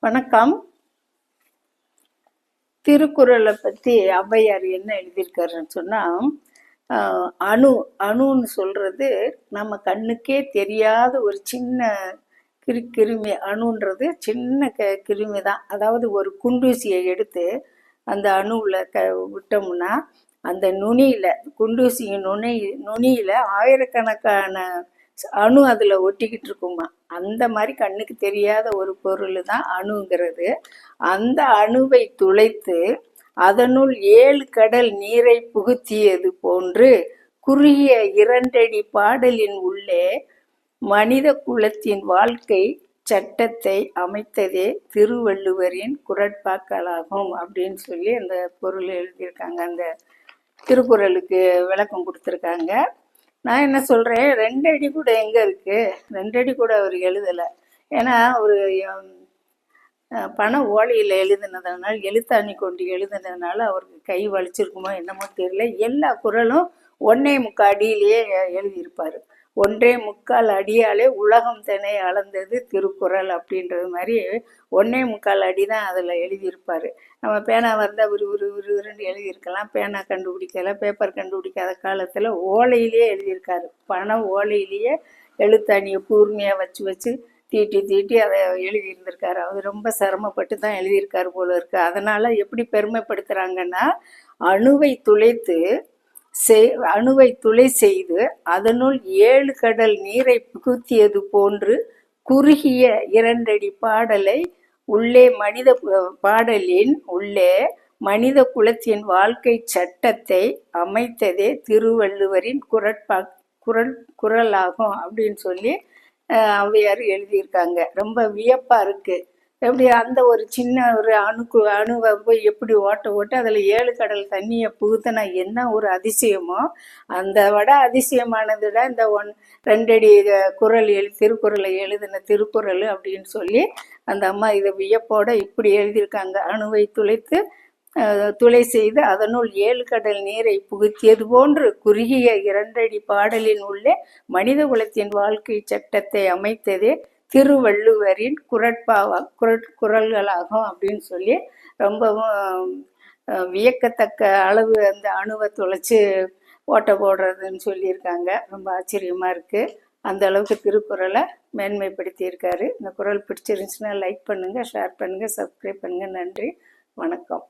வணக்கம். திருக்குறளை பற்றி ஔவையார் என்ன எழுதியிருக்காருன்னு சொன்னால், அணுன்னு சொல்கிறது நம்ம கண்ணுக்கே தெரியாத ஒரு சின்ன கிருமி. அணுன்றது சின்ன கிருமி தான். அதாவது ஒரு குண்டூசியை எடுத்து அந்த அணுவில் விட்டோம்னா அந்த நுனியில், குண்டூசியின் நுனியில் ஆயிரக்கணக்கான அணு அதில் ஒட்டிக்கிட்டு இருக்குமா. அந்த மாதிரி கண்ணுக்கு தெரியாத ஒரு பொருள் தான் அணுங்கிறது. அந்த அணுவை துளைத்து அதனுள் 7 கடல் நீரை புகுத்தியது போன்று குறுகிய 2 அடி பாடலின் உள்ளே மனித குலத்தின் வாழ்க்கை சட்டத்தை அமைத்ததே திருவள்ளுவரின் குறட்பாக்களாகும் அப்படின்னு சொல்லி அந்த பொருள் எழுதியிருக்காங்க. அந்த திருக்குறளுக்கு விளக்கம் கொடுத்துருக்காங்க. நான் என்ன சொல்கிறேன், 2 அடி கூட எங்கே இருக்குது? 2 அடி கூட அவர் எழுதலை. ஏன்னா ஒரு பண ஓலையில் எழுதினதுனால, எழுத்தாணி கொண்டு எழுதினதுனால அவருக்கு கை வலிச்சிருக்குமோ என்னமோ தெரியல. எல்லா குறளும் 1.25 அடியிலேயே எழுதியிருப்பார். 1.25 அடியாலே உலகம் தன்னை அளந்தது திருக்குறள் அப்படின்றது மாதிரி 1.25 அடி தான் அதில் எழுதியிருப்பார். நம்ம பேனா வந்தால் விறுவிறுன்னு எழுதியிருக்கலாம். பேனா கண்டுபிடிக்கல, பேப்பர் கண்டுபிடிக்காத காலத்தில் ஓலையிலேயே எழுதியிருக்காரு. பண ஓலையிலேயே எழுத்தாணியை கூர்மையாக வச்சு தீட்டி அதை எழுதியிருந்திருக்காரு. அவர் ரொம்ப சிரமப்பட்டு தான் எழுதியிருக்காரு போல இருக்கு. அதனால் எப்படி பெருமைப்படுத்துகிறாங்கன்னா, அணுவை துளை செய்து அதனுள் 7 கடல் நீரை புகுத்தியது போன்று குறுகிய 2 அடி பாடலை பாடலின் உள்ளே மனித குலத்தின் வாழ்க்கை சட்டத்தை அமைத்ததே திருவள்ளுவரின் குறளாகும் அப்படின்னு சொல்லி ஔவையார் எழுதியிருக்காங்க. ரொம்ப வியப்பா இருக்கு. எப்படி அந்த ஒரு சின்ன ஒரு அணுவை போய் எப்படி ஓட்ட அதில் 7 கடல் தண்ணியை புகுத்தினா என்ன ஒரு அதிசயமோ, அந்த விட அதிசயமானது தான் இந்த 2 அடி திருக்குறளை எழுதின திருக்குறள் அப்படின்னு சொல்லி அந்த அம்மா இதை வியப்போட இப்படி எழுதியிருக்காங்க. அணுவை துளை செய்து அதனுள் 7 கடல் நீரை புகுத்தியது போன்று குறுகிய 2 அடி பாடலின் உள்ளே மனித குலத்தின் வாழ்க்கை சட்டத்தை அமைத்ததே திருவள்ளுவரின் குறள்களாகும் அப்படின்னு சொல்லி ரொம்பவும் வியக்கத்தக்க அளவு அந்த அணுவை துளைச்சி ஓட்ட போடுறதுன்னு சொல்லியிருக்காங்க. ரொம்ப ஆச்சரியமா இருக்கு. அந்த அளவுக்கு திருக்குறளை மேன்மைப்படுத்தியிருக்காரு. இந்த குறள் பிடிச்சிருந்துச்சுன்னா லைக் பண்ணுங்க, ஷேர் பண்ணுங்க, சப்ஸ்கிரைப் பண்ணுங்க. நன்றி, வணக்கம்.